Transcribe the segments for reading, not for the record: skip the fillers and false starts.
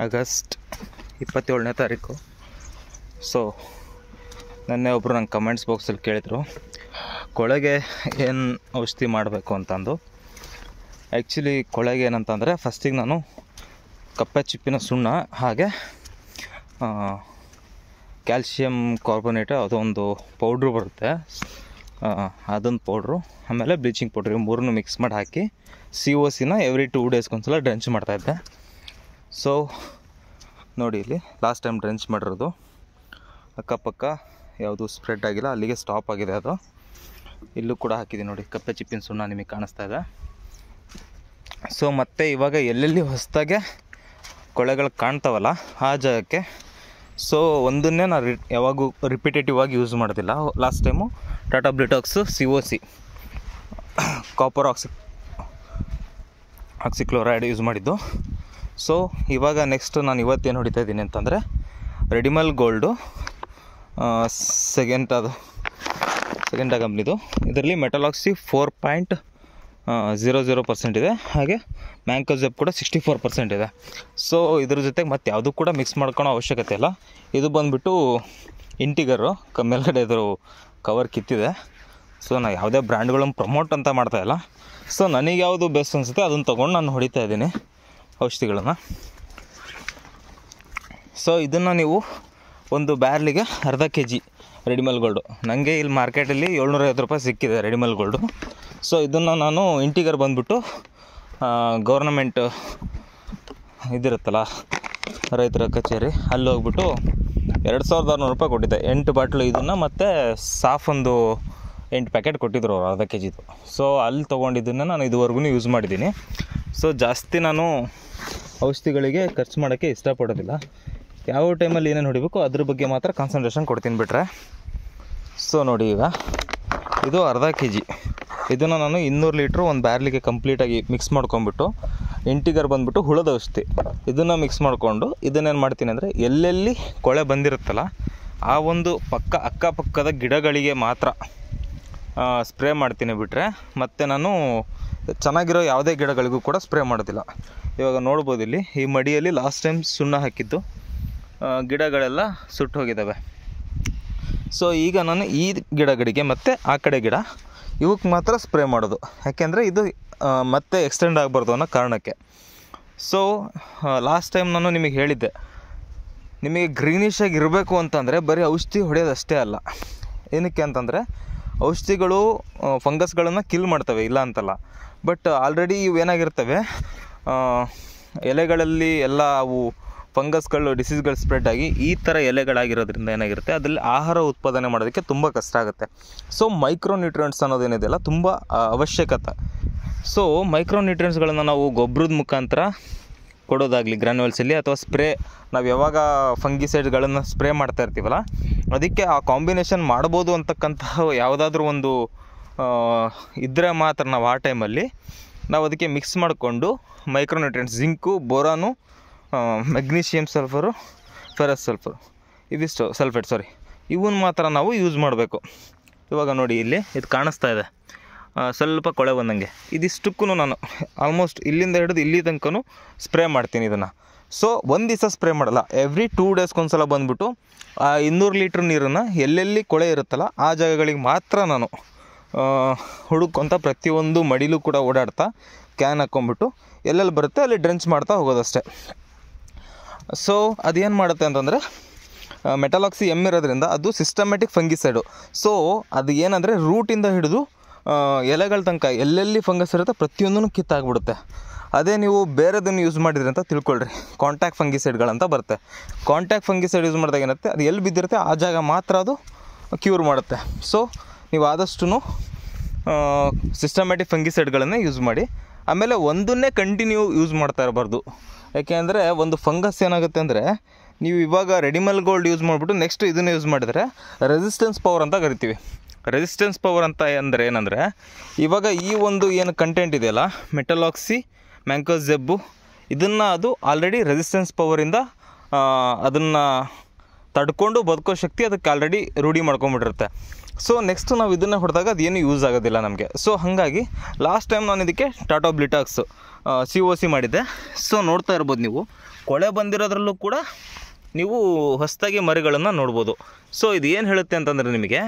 August 27ನೇ ತಾರೀಕು. So ನೆನ್ನೆ ಒಬ್ಬರು ನಂಗೆ ಕಮೆಂಟ್ಸ್ ಬಾಕ್ಸಲ್ಲಿ ಕೇಳಿದರು ಕೊಳೆಗೆ ಏನು ಔಷಧಿ ಮಾಡಬೇಕು ಅಂತಂದು. ಆ್ಯಕ್ಚುಲಿ ಕೊಳೆಗೆ ಏನಂತಂದರೆ ಫಸ್ಟಿಗೆ ನಾನು ಕಪ್ಪೆ ಚಿಪ್ಪಿನ ಸುಣ್ಣ ಹಾಗೆ ಕ್ಯಾಲ್ಶಿಯಂ ಕಾರ್ಬೋನೇಟ್ ಅದೊಂದು ಪೌಡ್ರು ಬರುತ್ತೆ, ಅದೊಂದು ಪೌಡ್ರು, ಆಮೇಲೆ ಬ್ಲೀಚಿಂಗ್ ಪೌಡ್ರ್, ಇವು ಮೂರನ್ನು ಮಿಕ್ಸ್ ಮಾಡಿ ಹಾಕಿ COCನ ಎವ್ರಿ 2 ಡೇಸ್ಗೊಂದ್ಸಲ ಡ್ರೆಂಚ್ ಮಾಡ್ತಾಯಿದ್ದೆ. ಸೊ ನೋಡಿ, ಇಲ್ಲಿ ಲಾಸ್ಟ್ ಟೈಮ್ ಡ್ರೆಂಚ್ ಮಾಡಿರೋದು ಅಕ್ಕಪಕ್ಕ ಯಾವುದು ಸ್ಪ್ರೆಡ್ ಆಗಿಲ್ಲ, ಅಲ್ಲಿಗೆ ಸ್ಟಾಪ್ ಆಗಿದೆ ಅದು. ಇಲ್ಲೂ ಕೂಡ ಹಾಕಿದ್ದೀನಿ ನೋಡಿ, ಕಪ್ಪೆ ಚಿಪ್ಪಿನ ಸುಣ್ಣ ನಿಮಗೆ ಕಾಣಿಸ್ತಾ ಇದೆ. ಸೊ ಮತ್ತು ಇವಾಗ ಎಲ್ಲೆಲ್ಲಿ ಹೊಸದಾಗೆ ಕೊಳೆಗಳು ಕಾಣ್ತಾವಲ್ಲ ಆ ಜಾಗಕ್ಕೆ ಸೊ ಒಂದನ್ನೇ ನಾನು ಯಾವಾಗೂ ರಿಪಿಟೇಟಿವ್ ಆಗಿ ಯೂಸ್ ಮಾಡೋದಿಲ್ಲ. Last time Tata Blitox COC copper oxychloride use ಮಾಡಿದ್ದು. ಸೊ ಇವಾಗ ನೆಕ್ಸ್ಟ್ ನಾನು ಇವತ್ತೇನು ಹೊಡಿತಾ ಇದ್ದೀನಿ ಅಂತಂದರೆ ರೆಡಿಮಲ್ ಗೋಲ್ಡು ಸೆಕೆಂಡ್ ಕಂಪ್ನಿದು. ಇದರಲ್ಲಿ ಮೆಟಲಾಕ್ಸಿ 4.00% ಇದೆ, ಹಾಗೆ ಮ್ಯಾಂಕೋಜೆಬ್ ಕೂಡ 64% ಇದೆ. ಸೊ ಇದ್ರ ಜೊತೆಗೆ ಮತ್ತೆ ಯಾವುದೂ ಕೂಡ ಮಿಕ್ಸ್ ಮಾಡ್ಕೊಳೋ ಅವಶ್ಯಕತೆ ಇಲ್ಲ. ಇದು ಬಂದುಬಿಟ್ಟು ಇಂಟಿಗರು, ಮೇಲ್ಗಡೆ ಇದ್ರ ಕವರ್ ಕಿತ್ತಿದೆ. ಸೊ ನಾನು ಯಾವುದೇ ಬ್ರ್ಯಾಂಡ್ಗಳನ್ನು ಪ್ರಮೋಟ್ ಅಂತ ಮಾಡ್ತಾಯಿಲ್ಲ. ಸೊ ನನಗೆ ಯಾವುದು ಬೆಸ್ಟ್ ಅನಿಸುತ್ತೆ ಅದನ್ನು ತೊಗೊಂಡು ನಾನು ಹೊಡಿತಾ ಇದ್ದೀನಿ ಔಷಧಿಗಳನ್ನು. ಸೊ ಇದನ್ನು ನೀವು ಒಂದು ಬ್ಯಾರ್ಲಿಗೆ ಅರ್ಧ kg ರೆಡಿಮಲ್ ಗೋಲ್ಡು, ನನಗೆ ಇಲ್ಲಿ ಮಾರ್ಕೆಟಲ್ಲಿ 750 ರೂಪಾಯಿ ಸಿಕ್ಕಿದೆ ರೆಡಿಮಲ್ ಗೋಲ್ಡು. ಸೊ ಇದನ್ನು ನಾನು ಇಂಟಿಗರ್ ಬಂದುಬಿಟ್ಟು ಗೌರ್ನಮೆಂಟ್ ಇದಿರುತ್ತಲ್ಲ ರೈತರ ಕಚೇರಿ, ಅಲ್ಲಿ ಹೋಗ್ಬಿಟ್ಟು 2600 ರೂಪಾಯಿ ಕೊಟ್ಟಿದ್ದೆ. 8 ಬಾಟ್ಲು ಇದನ್ನು ಮತ್ತು ಸಾಫ್ ಒಂದು 8 ಪ್ಯಾಕೆಟ್ ಕೊಟ್ಟಿದ್ರು ಅವರು ಅರ್ಧ kgದು. ಸೊ ಅಲ್ಲಿ ತೊಗೊಂಡಿದ್ದನ್ನು ನಾನು ಇದುವರೆಗೂ ಯೂಸ್ ಮಾಡಿದ್ದೀನಿ. ಸೊ ಜಾಸ್ತಿ ನಾನು ಔಷಧಿಗಳಿಗೆ ಖರ್ಚು ಮಾಡೋಕ್ಕೆ ಇಷ್ಟಪಡೋದಿಲ್ಲ. ಯಾವ ಟೈಮಲ್ಲಿ ಏನೇನು ಹೊಡಿಬೇಕು ಅದ್ರ ಬಗ್ಗೆ ಮಾತ್ರ ಕಾನ್ಸಂಟ್ರೇಷನ್ ಕೊಡ್ತೀನಿ ಬಿಟ್ರೆ. ಸೊ ನೋಡಿ, ಈಗ ಇದು ಅರ್ಧ kg, ಇದನ್ನು ನಾನು 200 ಲೀಟ್ರು ಒಂದು ಬ್ಯಾರ್ಲಿಗೆ ಕಂಪ್ಲೀಟಾಗಿ ಮಿಕ್ಸ್ ಮಾಡ್ಕೊಂಬಿಟ್ಟು ಇಂಟಿಗರ್ ಬಂದುಬಿಟ್ಟು ಹುಳದ ಔಷಧಿ ಇದನ್ನು ಮಿಕ್ಸ್ ಮಾಡಿಕೊಂಡು ಇದನ್ನೇನು ಮಾಡ್ತೀನಿ ಅಂದರೆ ಎಲ್ಲೆಲ್ಲಿ ಕೊಳೆ ಬಂದಿರುತ್ತಲ್ಲ ಆ ಒಂದು ಅಕ್ಕಪಕ್ಕದ ಗಿಡಗಳಿಗೆ ಮಾತ್ರ ಸ್ಪ್ರೇ ಮಾಡ್ತೀನಿ ಬಿಟ್ಟರೆ ಮತ್ತು ನಾನು ಚೆನ್ನಾಗಿರೋ ಯಾವುದೇ ಗಿಡಗಳಿಗೂ ಕೂಡ ಸ್ಪ್ರೇ ಮಾಡೋದಿಲ್ಲ. ಇವಾಗ ನೋಡ್ಬೋದು ಇಲ್ಲಿ ಈ ಮಡಿಯಲ್ಲಿ ಲಾಸ್ಟ್ ಟೈಮ್ ಸುಣ್ಣ ಹಾಕಿದ್ದು ಗಿಡಗಳೆಲ್ಲ ಸುಟ್ಟು ಹೋಗಿದ್ದಾವೆ. ಸೊ ಈಗ ನಾನು ಈ ಗಿಡಗಳಿಗೆ ಮತ್ತು ಆ ಕಡೆ ಗಿಡ ಇವಕ್ಕೆ ಮಾತ್ರ ಸ್ಪ್ರೇ ಮಾಡೋದು, ಯಾಕೆಂದರೆ ಇದು ಮತ್ತೆ ಎಕ್ಸ್ಟೆಂಡ್ ಆಗಬಾರ್ದು ಅನ್ನೋ ಕಾರಣಕ್ಕೆ. ಸೊ ಲಾಸ್ಟ್ ಟೈಮ್ ನಾನು ನಿಮಗೆ ಹೇಳಿದ್ದೆ, ನಿಮಗೆ ಗ್ರೀನಿಶಾಗಿ ಇರಬೇಕು ಅಂತಂದರೆ ಬರೀ ಔಷಧಿ ಹೊಡೆಯೋದಷ್ಟೇ ಅಲ್ಲ. ಏನಕ್ಕೆ ಅಂತಂದರೆ ಔಷಧಿಗಳು ಫಂಗಸ್ಗಳನ್ನು ಕಿಲ್ ಮಾಡ್ತವೆ, ಇಲ್ಲ ಅಂತಲ್ಲ. ಬಟ್ ಆಲ್ರೆಡಿ ಇವೇನಾಗಿರ್ತವೆ, ಎಲೆಗಳಲ್ಲಿ ಎಲ್ಲ ಅವು ಫಂಗಸ್ಗಳು ಡಿಸೀಸ್ಗಳು ಸ್ಪ್ರೆಡ್ ಆಗಿ ಈ ಥರ ಎಲೆಗಳಾಗಿರೋದ್ರಿಂದ ಏನಾಗಿರುತ್ತೆ, ಅದರಲ್ಲಿ ಆಹಾರ ಉತ್ಪಾದನೆ ಮಾಡೋದಕ್ಕೆ ತುಂಬ ಕಷ್ಟ ಆಗುತ್ತೆ. ಸೊ ಮೈಕ್ರೋನ್ಯೂಟ್ರಿಯೆಂಟ್ಸ್ ಅನ್ನೋದೇನಿದೆಯಲ್ಲ ತುಂಬ ಅವಶ್ಯಕತೆ. ಸೊ ಮೈಕ್ರೋನ್ಯೂಟ್ರಿಯೆಂಟ್ಸ್ಗಳನ್ನು ನಾವು ಗೊಬ್ಬರದ ಮುಖಾಂತರ ಕೊಡೋದಾಗಲಿ ಗ್ರ್ಯಾನ್ಯುವಲ್ಸಲ್ಲಿ, ಅಥವಾ ಸ್ಪ್ರೇ ನಾವು ಯಾವಾಗ ಫಂಗಿಸೈಡ್ಗಳನ್ನು ಸ್ಪ್ರೇ ಮಾಡ್ತಾ ಇರ್ತೀವಲ್ಲ ಅದಕ್ಕೆ ಆ ಕಾಂಬಿನೇಷನ್ ಮಾಡ್ಬೋದು ಅಂತಕ್ಕಂತಹ ಯಾವುದಾದ್ರೂ ಒಂದು ಇದ್ದರೆ ಮಾತ್ರ ನಾವು ಆ ಟೈಮಲ್ಲಿ ನಾವು ಅದಕ್ಕೆ ಮಿಕ್ಸ್ ಮಾಡಿಕೊಂಡು micronutrients zinc, boron, magnesium sulphur, ferrous sulphur, ಇವಿಷ್ಟು ಸಲ್ಫೇಟ್ ಇವನ್ನ ಮಾತ್ರ ನಾವು ಯೂಸ್ ಮಾಡಬೇಕು. ಇವಾಗ ನೋಡಿ ಇಲ್ಲಿ ಇದು ಕಾಣಿಸ್ತಾ ಇದೆ, ಸ್ವಲ್ಪ ಕೊಳೆ ಬಂದಂಗೆ. ಇದಿಷ್ಟಕ್ಕೂ ನಾನು ಆಲ್ಮೋಸ್ಟ್ ಇಲ್ಲಿಂದ ಹಿಡಿದು ಇಲ್ಲಿ ತನಕ ಸ್ಪ್ರೇ ಮಾಡ್ತೀನಿ ಇದನ್ನು. ಸೊ ಒಂದು ದಿವಸ ಸ್ಪ್ರೇ ಮಾಡಲ್ಲ, ಎವ್ರಿ 2 ಡೇಸ್ಗೊಂದ್ಸಲ ಬಂದುಬಿಟ್ಟು ಆ 200 ಲೀಟ್ರ್ ನೀರನ್ನು ಎಲ್ಲೆಲ್ಲಿ ಕೊಳೆ ಇರುತ್ತಲ್ಲ ಆ ಜಾಗಗಳಿಗೆ ಮಾತ್ರ ನಾನು ಹುಡುಕೊಂತ ಪ್ರತಿಯೊಂದು ಮಡಿಲೂ ಕೂಡ ಓಡಾಡ್ತಾ ಕ್ಯಾನ್ ಹಾಕ್ಕೊಂಬಿಟ್ಟು ಎಲ್ಲೆಲ್ಲಿ ಬರುತ್ತೆ ಅಲ್ಲಿ ಡ್ರೆಂಚ್ ಮಾಡ್ತಾ ಹೋಗೋದಷ್ಟೇ. ಸೊ ಅದೇನು ಮಾಡುತ್ತೆ ಅಂತಂದರೆ ಮೆಟಲಾಕ್ಸಿ ಇರೋದ್ರಿಂದ ಅದು ಸಿಸ್ಟಮ್ಯಾಟಿಕ್ ಫಂಗಿಸೈಡು. ಸೊ ಅದು ಏನಂದರೆ ರೂಟಿಂದ ಹಿಡಿದು ಎಲೆಗಳ ತನಕ ಎಲ್ಲೆಲ್ಲಿ ಫಂಗಸ್ ಇರುತ್ತೆ ಪ್ರತಿಯೊಂದೂ ಕಿತ್ತಾಗ್ಬಿಡುತ್ತೆ. ಅದೇ ನೀವು ಬೇರೆದನ್ನು ಯೂಸ್ ಮಾಡಿದ್ರಿ ಅಂತ ತಿಳ್ಕೊಳ್ರಿ, ಕಾಂಟ್ಯಾಕ್ಟ್ ಫಂಗಿಸೈಡ್ಗಳಂತ ಬರುತ್ತೆ. ಕಾಂಟ್ಯಾಕ್ಟ್ ಫಂಗಿಸೈಡ್ ಯೂಸ್ ಮಾಡಿದಾಗ ಏನಾಗುತ್ತೆ, ಅದು ಎಲ್ಲಿ ಬಿದ್ದಿರುತ್ತೆ ಆ ಜಾಗ ಮಾತ್ರ ಅದು ಕ್ಯೂರ್ ಮಾಡುತ್ತೆ. ಸೊ ನೀವು ಆದಷ್ಟು ಸಿಸ್ಟಮ್ಯಾಟಿಕ್ ಫಂಗಿಸೈಡ್ಗಳನ್ನೇ ಯೂಸ್ ಮಾಡಿ. ಆಮೇಲೆ ಒಂದನ್ನೇ ಕಂಟಿನ್ಯೂ ಯೂಸ್ ಮಾಡ್ತಾ ಇರಬಾರ್ದು. ಯಾಕೆಂದರೆ ಒಂದು ಫಂಗಸ್ ಏನಾಗುತ್ತೆ ಅಂದರೆ, ನೀವು ಇವಾಗ ರೆಡಿಮಲ್ ಗೋಲ್ಡ್ ಯೂಸ್ ಮಾಡಿಬಿಟ್ಟು ನೆಕ್ಸ್ಟ್ ಇದನ್ನು ಯೂಸ್ ಮಾಡಿದರೆ ರೆಸಿಸ್ಟೆನ್ಸ್ ಪವರ್ ಅಂತ ಕರಿತೀವಿ. ರೆಸಿಸ್ಟೆನ್ಸ್ ಪವರ್ ಅಂತ ಅಂದರೆ ಏನಂದರೆ, ಇವಾಗ ಈ ಒಂದು ಏನು ಕಂಟೆಂಟ್ ಇದೆಯಲ್ಲ ಮೆಟಲಾಕ್ಸಿ, ಮ್ಯಾಂಕೋಜೆಬ್ಬು, ಇದನ್ನು ಅದು ಆಲ್ರೆಡಿ ರೆಸಿಸ್ಟೆನ್ಸ್ ಪವರಿಂದ ಅದನ್ನು ತಡ್ಕೊಂಡು ಬದುಕೋ ಶಕ್ತಿ ಅದಕ್ಕೆ ಆಲ್ರೆಡಿ ರೂಢಿ ಮಾಡ್ಕೊಂಬಿಟ್ಟಿರುತ್ತೆ. ಸೊ ನೆಕ್ಸ್ಟ್ ನಾವು ಇದನ್ನು ಹೊಡೆದಾಗ ಅದೇನು ಯೂಸ್ ಆಗೋದಿಲ್ಲ ನಮಗೆ. ಸೊ ಹಾಗಾಗಿ ಲಾಸ್ಟ್ ಟೈಮ್ ನಾನು ಇದಕ್ಕೆ ಟಾಟಾ ಬ್ಲಿಟಾಕ್ಸ್ COC ಮಾಡಿದ್ದೆ. ಸೊ ನೋಡ್ತಾ ಇರ್ಬೋದು ನೀವು, ಕೊಳೆ ಬಂದಿರೋದ್ರಲ್ಲೂ ಕೂಡ ನೀವು ಹೊಸದಾಗಿ ಮರಿಗಳನ್ನು ನೋಡ್ಬೋದು. ಸೊ ಇದು ಏನು ಹೇಳುತ್ತೆ ಅಂತಂದರೆ ನಿಮಗೆ,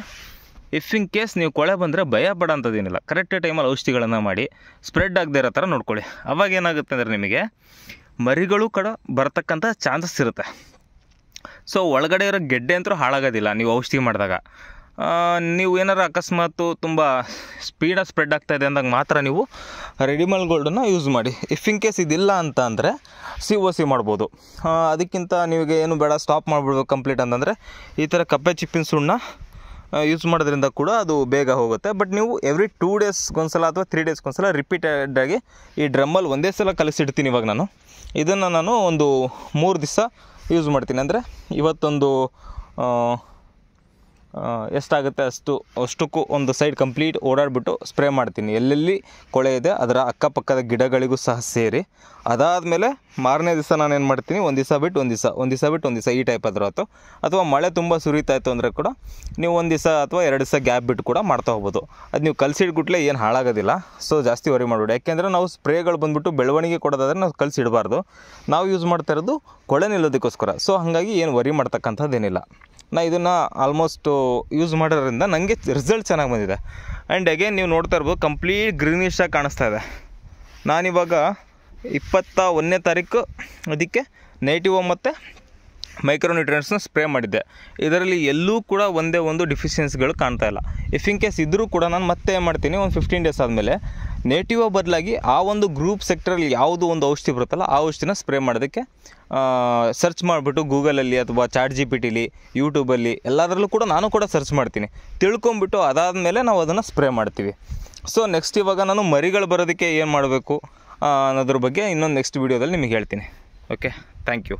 ಇಫ್ ಇನ್ ಕೇಸ್ ನೀವು ಕೊಳೆ ಬಂದರೆ ಭಯ ಪಡೋಂಥದ್ದೇನಿಲ್ಲ, ಕರೆಕ್ಟ್ ಟೈಮಲ್ಲಿ ಔಷಧಿಗಳನ್ನು ಮಾಡಿ ಸ್ಪ್ರೆಡ್ ಆಗದೆ ಇರೋ ಥರ ನೋಡ್ಕೊಳ್ಳಿ. ಅವಾಗ ಏನಾಗುತ್ತೆ ಅಂದರೆ ನಿಮಗೆ ಮರಿಗಳು ಕೂಡ ಬರ್ತಕ್ಕಂಥ ಚಾನ್ಸಸ್ ಇರುತ್ತೆ. ಸೊ ಒಳಗಡೆ ಇರೋ ಗೆಡ್ಡೆ ಅಂತೂ ಹಾಳಾಗೋದಿಲ್ಲ ನೀವು ಔಷಧಿ ಮಾಡಿದಾಗ. ನೀವು ಏನಾರು ಅಕಸ್ಮಾತು ತುಂಬ ಸ್ಪೀಡಾಗಿ ಸ್ಪ್ರೆಡ್ ಆಗ್ತಾಯಿದೆ ಅಂದಾಗ ಮಾತ್ರ ನೀವು ರೆಡಿಮಲ್ ಗೋಲ್ಡನ್ನು ಯೂಸ್ ಮಾಡಿ. ಇಫ್ ಇನ್ ಕೇಸ್ ಇದಿಲ್ಲ ಅಂತ ಅಂದರೆ COC ಮಾಡ್ಬೋದು. ಅದಕ್ಕಿಂತ ನಿಮಗೆ ಏನು ಬೇಡ, ಸ್ಟಾಪ್ ಮಾಡಿಬಿಡ್ಬೇಕು ಕಂಪ್ಲೀಟ್ ಅಂತಂದರೆ ಈ ಥರ ಕಪ್ಪೆ ಚಿಪ್ಪಿನ ಸುಣ್ಣ ಯೂಸ್ ಮಾಡೋದ್ರಿಂದ ಕೂಡ ಅದು ಬೇಗ ಹೋಗುತ್ತೆ. ಬಟ್ ನೀವು ಎವ್ರಿ 2 ಡೇಸ್ಗೊಂದ್ಸಲ ಅಥವಾ 3 ಡೇಸ್ಗೊಂದ್ಸಲ ರಿಪೀಟೆಡಾಗಿ ಈ ಡ್ರಮ್ಮಲ್ಲಿ ಒಂದೇ ಸಲ ಕಲಿಸಿಡ್ತೀನಿ. ಇವಾಗ ನಾನು ಇದನ್ನು ಒಂದು 3 ದಿವಸ ಯೂಸ್ ಮಾಡ್ತೀನಿ. ಅಂದರೆ ಇವತ್ತೊಂದು ಎಷ್ಟಾಗುತ್ತೆ ಅಷ್ಟಕ್ಕೂ ಒಂದು ಸೈಡ್ ಕಂಪ್ಲೀಟ್ ಓಡಾಡಿಬಿಟ್ಟು ಸ್ಪ್ರೇ ಮಾಡ್ತೀನಿ, ಎಲ್ಲೆಲ್ಲಿ ಕೊಳೆ ಇದೆ ಅದರ ಅಕ್ಕಪಕ್ಕದ ಗಿಡಗಳಿಗೂ ಸಹ ಸೇರಿ. ಅದಾದಮೇಲೆ ಮಾರನೇ ದಿವಸ ನಾನು ಏನು ಮಾಡ್ತೀನಿ, ಒಂದು ದಿವಸ ಬಿಟ್ಟು ಒಂದು ದಿವಸ, ಒಂದು ದಿವಸ ಬಿಟ್ಟು ಒಂದು ದಿವಸ, ಈ ಟೈಪ್ ಆದರೂ ಆಯಿತು. ಅಥವಾ ಮಳೆ ತುಂಬ ಸುರಿತಾಯಿತ್ತು ಅಂದರೆ ಕೂಡ ನೀವು ಒಂದು ದಿವಸ ಅಥವಾ 2 ದಿವಸ ಗ್ಯಾಪ್ ಬಿಟ್ಟು ಕೂಡ ಮಾಡ್ತಾ ಹೋಗ್ಬೋದು. ಅದು ನೀವು ಕಲಸಿಡ್ಬಿಟ್ಲೆ ಏನು ಹಾಳಾಗೋದಿಲ್ಲ. ಸೊ ಜಾಸ್ತಿ ವರಿ ಮಾಡಬೇಡಿ. ಯಾಕೆಂದರೆ ನಾವು ಸ್ಪ್ರೇಗಳು ಬಂದುಬಿಟ್ಟು ಬೆಳವಣಿಗೆ ಕೊಡೋದಾದರೆ ನಾವು ಕಲಸಿಡಬಾರ್ದು. ನಾವು ಯೂಸ್ ಮಾಡ್ತಾ ಇರೋದು ಕೊಳೆ ನಿಲ್ಲೋದಕ್ಕೋಸ್ಕರ. ಸೊ ಹಾಗಾಗಿ ಏನು ವರಿ ಮಾಡ್ತಕ್ಕಂಥದ್ದೇನಿಲ್ಲ. ನಾನು ಇದನ್ನು ಆಲ್ಮೋಸ್ಟು ಯೂಸ್ ಮಾಡೋದ್ರಿಂದ ನನಗೆ ರಿಸಲ್ಟ್ ಚೆನ್ನಾಗಿ ಬಂದಿದೆ. ಆ್ಯಂಡ್ ಅಗೇನ್ ನೀವು ನೋಡ್ತಾ ಇರ್ಬೋದು, ಕಂಪ್ಲೀಟ್ ಗ್ರೀನಿಶಾಗಿ ಕಾಣಿಸ್ತಾ ಇದೆ. ನಾನಿವಾಗ 21ನೇ ತಾರೀಕು ಅದಕ್ಕೆ ನೇಟಿವೋ ಮತ್ತು ಮೈಕ್ರೋನ್ಯೂಟ್ರಿಯೆಂಟ್ಸ್ನ ಸ್ಪ್ರೇ ಮಾಡಿದ್ದೆ. ಇದರಲ್ಲಿ ಎಲ್ಲೂ ಕೂಡ ಒಂದೇ ಒಂದು ಡಿಫಿಷಿಯನ್ಸಿಗಳು ಕಾಣ್ತಾ ಇಲ್ಲ. ಇಫ್ ಇನ್ ಕೇಸ್ ಇದ್ದರೂ ಕೂಡ ನಾನು ಮತ್ತೆ ಏನು ಮಾಡ್ತೀನಿ, ಒಂದು 15 ಡೇಸ್ ಆದಮೇಲೆ ನೇಟಿವೋ ಬದಲಾಗಿ ಆ ಒಂದು ಗ್ರೂಪ್ ಸೆಕ್ಟರಲ್ಲಿ ಯಾವುದು ಒಂದು ಔಷಧಿ ಬರುತ್ತಲ್ಲ ಆ ಔಷಧಿನ ಸ್ಪ್ರೇ ಮಾಡೋದಕ್ಕೆ ಸರ್ಚ್ ಮಾಡಿಬಿಟ್ಟು ಗೂಗಲಲ್ಲಿ ಅಥವಾ ChatGPTಲಿ, ಯೂಟ್ಯೂಬಲ್ಲಿ ಎಲ್ಲದರಲ್ಲೂ ಕೂಡ ನಾನು ಕೂಡ ಸರ್ಚ್ ಮಾಡ್ತೀನಿ, ತಿಳ್ಕೊಂಬಿಟ್ಟು ಅದಾದಮೇಲೆ ನಾವು ಅದನ್ನು ಸ್ಪ್ರೇ ಮಾಡ್ತೀವಿ. ಸೊ ನೆಕ್ಸ್ಟ್ ಇವಾಗ ನಾನು ಮರಿಗಳು ಬರೋದಕ್ಕೆ ಏನು ಮಾಡಬೇಕು ಅನ್ನೋದ್ರ ಬಗ್ಗೆ ಇನ್ನೊಂದು ನೆಕ್ಸ್ಟ್ ವೀಡಿಯೋದಲ್ಲಿ ನಿಮಗೆ ಹೇಳ್ತೀನಿ. Okay, thank you.